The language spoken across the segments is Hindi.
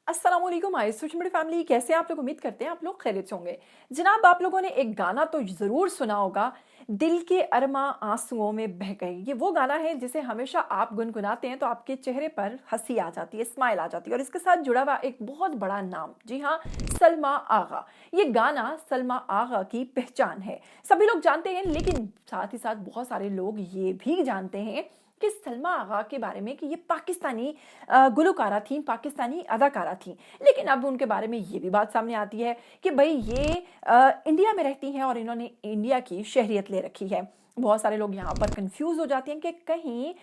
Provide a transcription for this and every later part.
अस्सलामुअलैकुम माय सोशल मीडिया फैमिली, कैसे हैं आप लोग। उम्मीद करते हैं आप लोग खैरियत से होंगे। जनाब, आप लोगों ने एक गाना तो ज़रूर सुना होगा, दिल के अरमा आंसुओं में बह गए। ये वो गाना है जिसे हमेशा आप गुनगुनाते हैं तो आपके चेहरे पर हंसी आ जाती है, स्माइल आ जाती है। और इसके साथ जुड़ा हुआ एक बहुत बड़ा नाम, जी हाँ, सलमा आगा। ये गाना सलमा आगा की पहचान है, सभी लोग जानते हैं। लेकिन साथ ही साथ बहुत सारे लोग ये भी जानते हैं कि सलमा आगा के बारे में कि ये पाकिस्तानी गुलकारा थी, पाकिस्तानी अदाकारा थी। लेकिन अब उनके बारे में ये भी बात सामने आती है कि भाई ये इंडिया में रहती हैं और इन्होंने इंडिया की शहरियत ले रखी है। बहुत सारे लोग यहाँ पर कंफ्यूज हो जाते हैं कि कहीं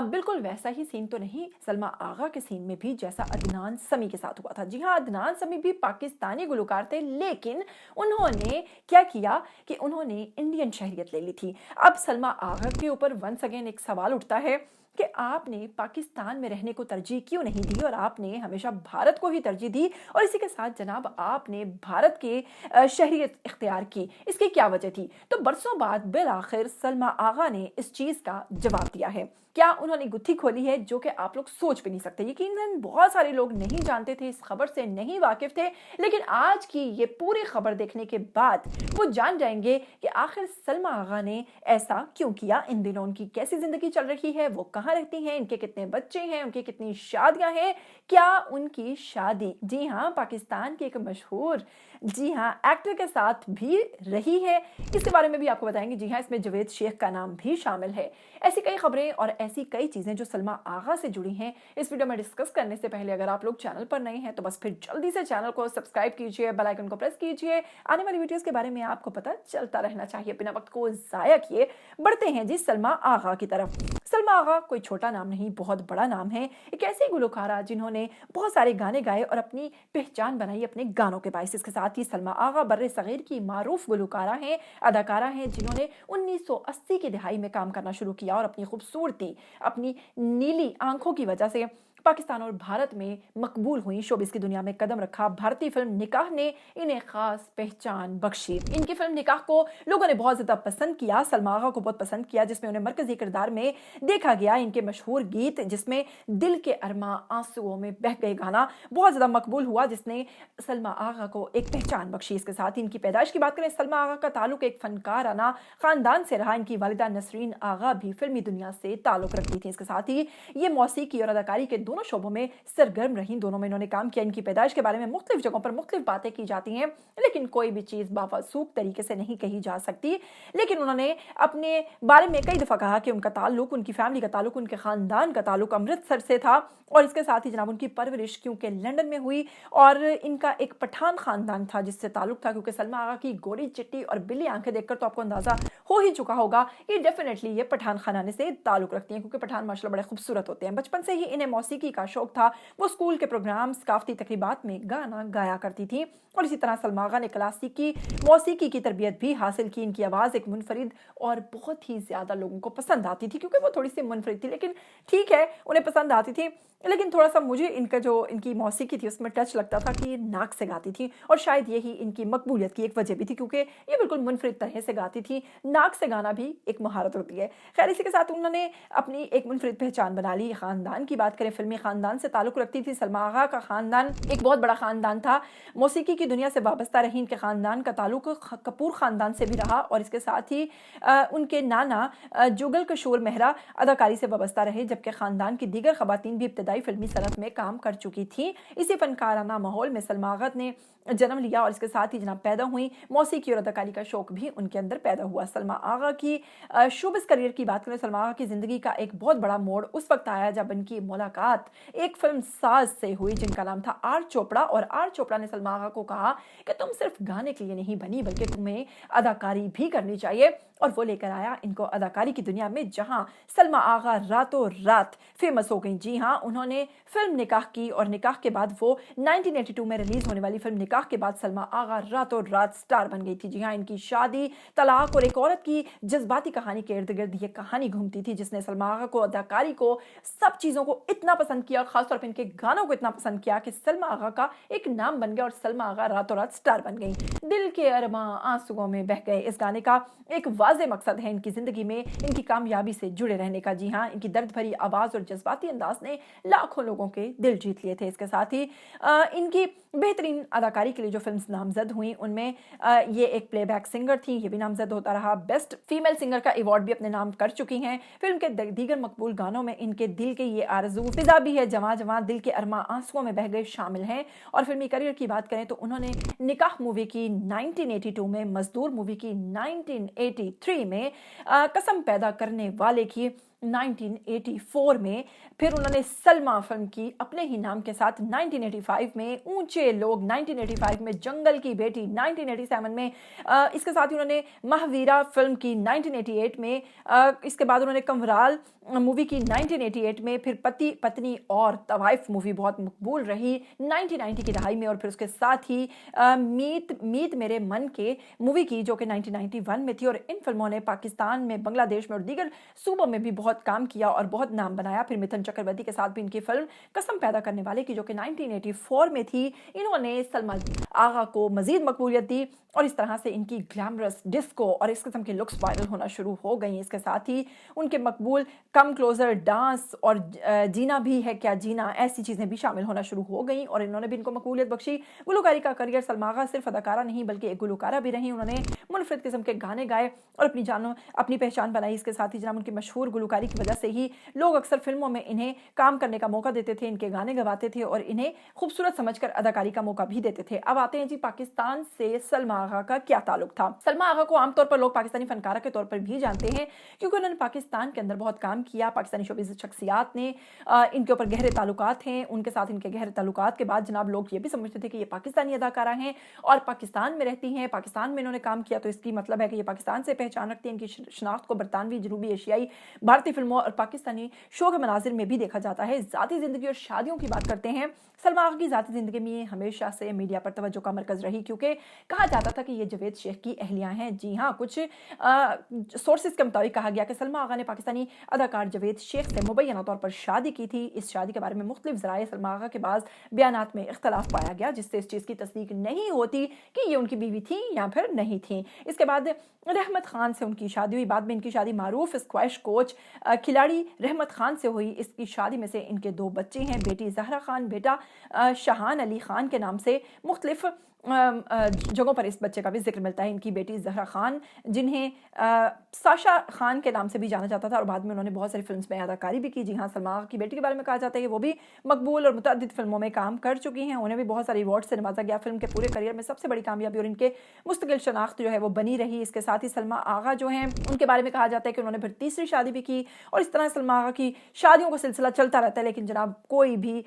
बिल्कुल वैसा ही सीन तो नहीं सलमा आगा के सीन में भी जैसा अदनान समी के साथ हुआ था। जी हाँ, अदनान समी भी पाकिस्तानी गुलकार थे, लेकिन उन्होंने क्या किया कि उन्होंने इंडियन शहरियत ले ली थी। अब सलमा आगा के ऊपर वंस अगेन एक सवाल उठता है कि आपने पाकिस्तान में रहने को तरजीह क्यों नहीं दी और आपने हमेशा भारत को ही तरजीह दी। और इसी के साथ जनाब आपने भारत के शहरियत इख्तियार की, इसकी क्या वजह थी। तो बरसों बाद बिल आखिर सलमा आगा ने इस चीज़ का जवाब दिया है। क्या उन्होंने गुत्थी खोली है जो कि आप लोग सोच भी नहीं सकते। यकीनन बहुत सारे लोग नहीं जानते थे, इस खबर से नहीं वाकिफ थे, लेकिन आज की ये पूरी खबर देखने के बाद वो जान जाएंगे कि आखिर सलमा आगा ने ऐसा क्यों किया। इन दिनों उनकी कैसी जिंदगी चल रही है, वो कहाँ रहती हैं, इनके कितने बच्चे हैं, उनकी कितनी शादियां हैं, क्या उनकी शादी, जी हाँ, पाकिस्तान के एक मशहूर, जी हाँ, एक्टर के साथ भी रही है, इसके बारे में भी आपको बताएंगे। जी हाँ, इसमें जवेद शेख का नाम भी शामिल है। ऐसी कई खबरें और ऐसी कई चीजें जो सलमा आगा से जुड़ी हैं, इस वीडियो में डिस्कस करने से पहले अगर आप लोग चैनल पर नए हैं तो बस फिर जल्दी से चैनल को सब्सक्राइब कीजिए, बेल आइकन को प्रेस कीजिए। आने वाली वीडियोस के बारे में आपको पता चलता रहना चाहिए। बिना वक्त को जाया किए बढ़ते हैं जी सलमा आगा की तरफ। सलमा आगा कोई छोटा नाम नहीं, बहुत बड़ा नाम है। एक ऐसी गुलकारा जिन्होंने बहुत सारे गाने गाए और अपनी पहचान बनाई अपने गानों के बायस। इसके साथ ही सलमा आगा बर्रे सगीर की मारूफ गुलकारा हैं, अदाकारा हैं, जिन्होंने 1980 की दिहाई में काम करना शुरू किया और अपनी खूबसूरती, अपनी नीली आंखों की वजह से पाकिस्तान और भारत में मकबूल हुई, शोबिस की दुनिया में कदम रखा। भारतीय फिल्म निकाह ने इन्हें खास पहचान बख्शी। इनकी फिल्म निकाह को लोगों ने बहुत ज्यादा पसंद किया, सलमा आगा को बहुत पसंद किया, जिसमें उन्हें मरकजी किरदार में देखा गया। इनके मशहूर गीत जिसमें दिल के अरमा आंसुओं में बह गए गाना बहुत ज्यादा मकबूल हुआ, जिसने सलमा आगा को एक पहचान बख्शी। इसके साथ ही इनकी पैदाइश की बात करें, सलमा आगा का ताल्लुक एक फनकाराना खानदान से रहा। इनकी वालिदा नसरीन आगा भी फिल्मी दुनिया से ताल्लुक रखती थी। इसके साथ ही ये मौसीकी और अदाकारी के दोनों शोबों में सरगर्म रही, दोनों में इन्होंने काम किया। इनकी पैदाइश के बारे में मुख्तलिफ जगहों पर मुख्तलिफ बातें की जाती हैं, लेकिन कोई भी चीज बावसूख तरीके से नहीं कही जा सकती। लेकिन उन्होंने अपने बारे में कई दफा कहा कि उनका ताल्लुक, उनकी फैमिली का ताल्लुक, उनके खानदान का ताल्लुक अमृतसर से था। और इसके साथ ही जनाब उनकी परवरिश क्योंकि लंदन में हुई और इनका एक पठान खानदान था जिससे ताल्लुक था। क्योंकि सलमा आगा की गोरी चिट्टी और बिल्ली आंखें देखकर तो आपको अंदाजा हो ही चुका होगा कि डेफिनेटली ये पठान खानाने से ताल्लुक रखती हैं, क्योंकि पठान माशाल्लाह बड़े खूबसूरत होते हैं। बचपन से ही इन्हें मौसीकी का शौक था। वो स्कूल के प्रोग्राम, सकाफती तकरीबात में गाना गाया करती थी। और इसी तरह सलमा आगा ने क्लासिकी मौसीकी की तरबियत भी हासिल की। इनकी आवाज़ एक मुनफरिद और बहुत ही ज़्यादा लोगों को पसंद आती थी, क्योंकि वो थोड़ी सी मुनफरिद थी, लेकिन ठीक है, उन्हें पसंद आती थी। लेकिन थोड़ा सा मुझे इनका जो इनकी मौसीकी थी उसमें टच लगता था कि नाक से गाती थी, और शायद यही इनकी मकबूलियत की एक वजह भी थी, क्योंकि ये बिल्कुल मुनफरिद तरह से गाती थी। नाक से गाना भी एक महारत होती है। खैर, इसी के साथ उन्होंने अपनी एक मुनफरिद पहचान बना ली। खानदान की बात करें, फिल्मी खानदान से ताल्लुक रखती थी। सलमा आगा का खानदान एक बहुत बड़ा खानदान था, मौसीकी की दुनिया से वाबस्ता रही। इनके खानदान का ताल्लुक कपूर खानदान से भी रहा, और इसके साथ ही उनके नाना जुगल किशोर मेहरा अदाकारी से वाबस्ता रहे, जबकि खानदान की दीगर खवातीन भी इब्तदाई फिल्मी सनत में काम कर चुकी थी। इसी फनकाराना माहौल में सलमा आगा ने जन्म लिया और इसके साथ ही जनाब पैदा हुई। मौसीकी और अदाकारी का शौक भी उनके अंदर पैदा हुआ। सलमा आगा की शोबिस करियर की बात करें, सलमा आगा की जिंदगी का एक बहुत बड़ा मोड़ उस वक्त आया जब इनकी मुलाकात एक फिल्म साज से हुई जिनका नाम था आर चोपड़ा। और आर चोपड़ा ने सलमा आगा को कहा कि तुम सिर्फ गाने के लिए नहीं बनी, बल्कि तुम्हें अदाकारी भी करनी चाहिए। और वो लेकर आया इनको अदाकारी की दुनिया में, जहां सलमा आगा रातों रात फेमस हो गई। जी हाँ, उन्होंने फिल्म निकाह की और निकाह के बाद वो 1982 में रिलीज होने वाली फिल्म निकाह के बाद सलमा आगा रातों रात स्टार बन गई थी। जी हाँ, इनकी शादी, तलाक और एक औरत की जज्बाती कहानी के इर्द गिर्द ये कहानी घूमती थी, जिसने सलमा आगा को, अदाकारी को, सब चीजों को इतना पसंद पसंद किया, खासतौर पर इनके गानों को इतना पसंद किया कि सलमा आगा का एक नाम बन गया और सलमा आगा रातों रात स्टार बन गई। दिल के अरमां आंसुओं में बह गए इस गाने का एक वाज़ेह मकसद है इनकी ज़िंदगी में इनकी कामयाबी से जुड़े रहने का। जी हाँ, इनकी दर्द भरी आवाज़ और जज्बाती अंदाज ने लाखों लोगों के दिल जीत लिए थे। इसके साथ ही इनकी बेहतरीन अदाकारी के लिए जो फिल्म्स नामजद हुई उनमें ये एक प्लेबैक सिंगर थी, ये भी नामजद होता रहा। बेस्ट फीमेल सिंगर का अवार्ड भी अपने नाम कर चुकी हैं। फिल्म के दीगर मकबूल गानों में इनके दिल के ये आरज़ू, फिज़ा भी है जवां जवां, दिल के अरमां आंसुओं में बह गए शामिल हैं। और फिल्मी करियर की बात करें तो उन्होंने निकाह मूवी की 1982 में, मजदूर मूवी की 1983 में, कसम पैदा करने वाले की 1984 में, फिर उन्होंने सलमा फिल्म की अपने ही नाम के साथ 1985 में, ऊंचे लोग 1985 में, जंगल की बेटी 1987 में, इसके साथ ही उन्होंने महावीरा फिल्म की 1988 में, इसके बाद उन्होंने कंवराल मूवी की 1988 में, फिर पति पत्नी और तवाइफ मूवी बहुत मकबूल रही 1990 की दहाई में, और फिर उसके साथ ही मीत मेरे मन के मूवी की जो कि 1991 में थी। और इन फिल्मों ने पाकिस्तान में, बांग्लादेश में और दीगर सूबों में भी बहुत काम किया और बहुत नाम बनाया। फिर मिथुन चक्रवर्ती के साथ भी इनकी फिल्म कसम पैदा करने वाले की जो कि 1984 में थी, इन्होंने सलमा आगा को मजीद मकबूलियत दी और इस तरह से इनकी ग्लैमरस डिस्को और इस किस्म के लुक्स वायरल होना शुरू हो गई। इसके साथ ही उनके मकबूल कम क्लोजर, डांस और जीना भी है क्या जीना, ऐसी चीज़ें भी शामिल होना शुरू हो गई और इन्होंने भी इनको मकबूलियत बख्शी। गुलकारी का करियर, सलमा आगा सिर्फ अदाकारा नहीं बल्कि एक गुलकारा भी रही। उन्होंने मुनफरिद किस्म के गाने गाए और अपनी पहचान बनाई। इसके साथ ही जनाब उनकी मशहूर गुलकारी की वजह से ही लोग अक्सर फिल्मों में इन्हें काम करने का मौका देते थे, इनके गाने गवाते थे और इन्हें खूबसूरत समझकर अदाकारी का मौका भी देते थे। अब आते हैं जी पाकिस्तान से सलमा आगा का क्या ताल्लुक था। सलमा आगा को आमतौर पर लोग पाकिस्तानी फनकारा के तौर पर भी जानते हैं क्योंकि उन्होंने पाकिस्तान के अंदर बहुत काम किया। पाकिस्तानी शोबिज़ शख्सियात ने इनके ऊपर गहरे ताल्लुकात हैं। उनके साथ इनके गहरे ताल्लुकात के बाद जनाब लोग ये भी समझते थे कि ये पाकिस्तानी अदाकारा हैं और पाकिस्तान में रहती हैं, पाकिस्तान में इन्होंने काम किया तो इसकी मतलब है कि ये पाकिस्तान से पहचान रखती हैं। इनकी शनाख्त को बरतानवी, जनूबी एशियाई, भारतीय फिल्मों और पाकिस्तानी शो के मनाजिर में भी देखा जाता है। ज़ाती ज़िंदगी और शादियों की बात करते हैं। सलमा आगा की ज़ाती ज़िंदगी में हमेशा से मीडिया पर तवज्जो का मरकज़ रही क्योंकि कहा जाता था कि ये जवेद शेख की अहलियाँ हैं। जी हाँ, कुछ सोर्सेज के मुताबिक कहा गया कि सलमा आगा ने पाकिस्तानी अदाकार जवेद शेख से मुबैना तौर पर शादी की थी। इस शादी के बारे में मुख्तलिफ ज़राए सलमा आगा के बाद बयानात में इख्तलाफ पाया गया जिससे इस चीज़ की तस्दीक नहीं होती कि ये उनकी बीवी थी या फिर नहीं थी। इसके बाद रहमत खान से उनकी शादी हुई। बाद में इनकी शादी मारूफ स्क्वैश कोच खिलाड़ी रहमत खान से हुई। इसकी शादी में से इनके 2 बच्चे हैं, बेटी जहरा खान, बेटा शाहान अली खान के नाम से। मुख्तलिफ जगहों पर इस बच्चे का भी जिक्र मिलता है। इनकी बेटी जहरा खान जिन्हें साशा खान के नाम से भी जाना जाता था और बाद में उन्होंने बहुत सारी फिल्म्स में अदाकारी भी की। जी हाँ, सलमा आगा की बेटी के बारे में कहा जाता है कि वो भी मकबूल और मुतअद्दिद फिल्मों में काम कर चुकी हैं। उन्हें भी बहुत सारे अवार्ड से नवाजा गया। फिल्म के पूरे करियर में सबसे बड़ी कामयाबी और इनके मुस्तकिल शनाख्त जो है वो बनी रही। इसके साथ ही सलमा आगा जो हैं उनके बारे में कहा जाता है कि उन्होंने फिर तीसरी शादी भी की और इस तरह सलमा आगा की शादियों का सिलसिला चलता रहता है। लेकिन जनाब कोई भी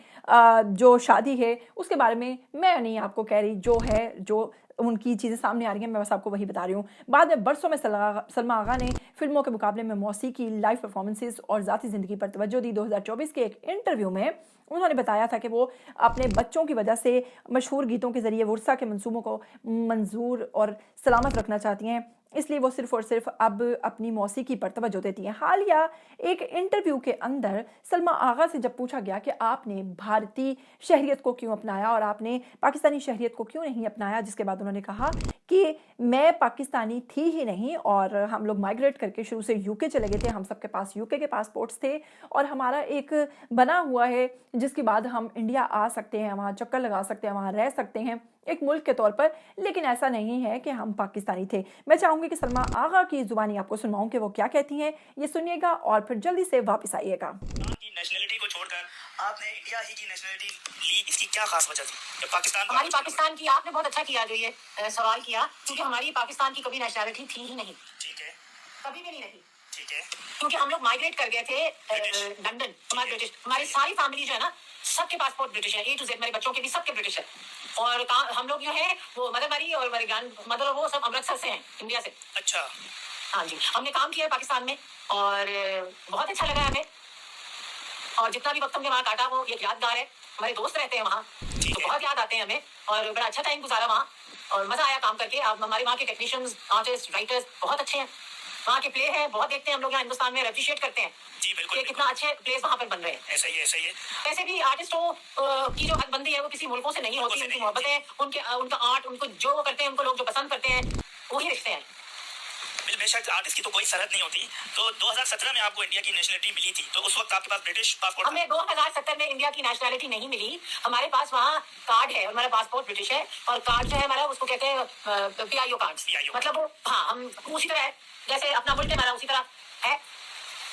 जो शादी है उसके बारे में मैं नहीं आपको कह रही, जो है जो उनकी चीज़ें सामने आ रही हैं मैं बस आपको वही बता रही हूँ। बाद में बरसों में सलमा आगा ने फिल्मों के मुकाबले में मौसीकी, लाइव परफॉर्मेंसेस और ज़ाती ज़िंदगी पर तवज्जो दी। 2024 के एक इंटरव्यू में उन्होंने बताया था कि वो अपने बच्चों की वजह से मशहूर गीतों के ज़रिए वर्सा के मंसूबों को मंजूर और सलामत रखना चाहती हैं, इसलिए वो सिर्फ और सिर्फ अब अपनी मौसीकी पर तवज्जो देती हैं। हालिया एक इंटरव्यू के अंदर सलमा आगा से जब पूछा गया कि आपने भारतीय शहरियत को क्यों अपनाया और आपने पाकिस्तानी शहरियत को क्यों नहीं अपनाया, जिसके बाद उन्होंने कहा कि मैं पाकिस्तानी थी ही नहीं और हम लोग माइग्रेट करके शुरू से यूके चले गए थे। हम सबके पास यूके के पासपोर्ट्स थे और हमारा एक बना हुआ है जिसके बाद हम इंडिया आ सकते हैं, वहाँ चक्कर लगा सकते हैं, वहाँ रह सकते हैं एक मुल्क के तौर पर, लेकिन ऐसा नहीं है कि हम पाकिस्तानी थे। मैं चाहूँगी कि सलमा आगा की ज़ुबानी आपको सुनवाऊँ कि वो क्या कहती हैं, ये सुनिएगा और फिर जल्दी से वापस आइएगा। नेशनलिटी को छोड़कर आपने इंडिया ही की नेशनलिटी ली, इसकी क्या खास वजह थी? पाकिस्तान हमारी पाकिस्तान की आपने बहुत अच्छा किया जो ये सवाल किया, क्योंकि हमारी पाकिस्तान की कभी नेशनलिटी थी ही नहीं। ठीक है, कभी भी नहीं रही। ठीक है, क्योंकि हम लोग माइग्रेट कर गए थे लंदन। हमारे ब्रिटिश, हमारी सारी फैमिली जो है ना, सबके पासपोर्ट ब्रिटिश है, A to Z। मेरे बच्चों के भी सबके ब्रिटिश है और हम लोग जो है वो मदर मरी और मेरे ग्रैंड मदर और वो सब अमृतसर से हैं, इंडिया से। अच्छा, हाँ जी, हमने काम किया है पाकिस्तान में और बहुत अच्छा लगा हमें और जितना भी वक्त हमने वहाँ काटा वो एक यादगार है। हमारे दोस्त रहते हैं वहाँ तो बहुत याद आते हैं हमें और बड़ा अच्छा टाइम गुजारा वहाँ और मज़ा आया काम करके। अब हमारे वहाँ के टेक्नीशियंस, आर्टिस्ट, राइटर्स बहुत अच्छे हैं वहाँ के प्ले है बहुत देखते हैं हम लोग यहाँ हिंदुस्तान में, अप्रिशिएट करते हैं जी बिल्कुल कि कितना अच्छे प्लेस वहाँ पर बन रहे हैं। ऐसा ही है, ऐसा ही है। वैसे भी आर्टिस्टों की जो हदबंदी है वो किसी मुल्कों से नहीं होती, उनकी मोहब्बतें, उनका आर्ट, उनको जो वो करते हैं, उनको लोग जो पसंद करते हैं वही रिश्ते हैं। बेशक आर्टिस्ट की तो कोई सरहद नहीं होती। तो 2017 में आपको इंडिया की नेशनलिटी मिली थी, तो उस वक्त आपके पास ब्रिटिश पासपोर्ट? हमें 2017 में इंडिया की नेशनलिटी नहीं मिली। हमारे पास वहाँ कार्ड है, हमारा पासपोर्ट ब्रिटिश है, और कार्ड जो है हमारा उसको कहते हैं PIO कार्ड। मतलब वो हाँ, हम उसी तरह है जैसे अपना मुल्क हमारा उसी तरह है।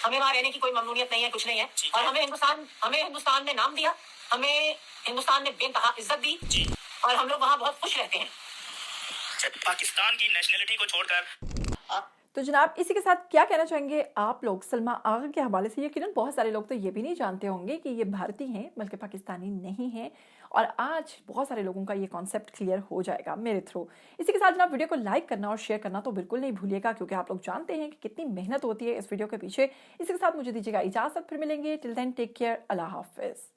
हमें वहाँ रहने की कोई ममनूनियत नहीं है, कुछ नहीं है। और हमें हिंदुस्तान ने नाम दिया, हमें हिंदुस्तान ने बेइंतहा इज्जत दी, और हम लोग वहाँ बहुत खुश रहते हैं। पाकिस्तान की नेशनलिटी को छोड़कर तो जनाब, इसी के साथ क्या कहना चाहेंगे आप लोग सलमा आगा के हवाले से? यकीनन बहुत सारे लोग तो ये भी नहीं जानते होंगे कि ये भारतीय हैं बल्कि पाकिस्तानी नहीं हैं, और आज बहुत सारे लोगों का ये कॉन्सेप्ट क्लियर हो जाएगा मेरे थ्रू। इसी के साथ जनाब, वीडियो को लाइक करना और शेयर करना तो बिल्कुल नहीं भूलिएगा, क्योंकि आप लोग जानते हैं कि कितनी मेहनत होती है इस वीडियो के पीछे। इसी के साथ मुझे दीजिएगा इजाज़त, फिर मिलेंगे। टिल देन टेक केयर, अल्लाह हाफिज़।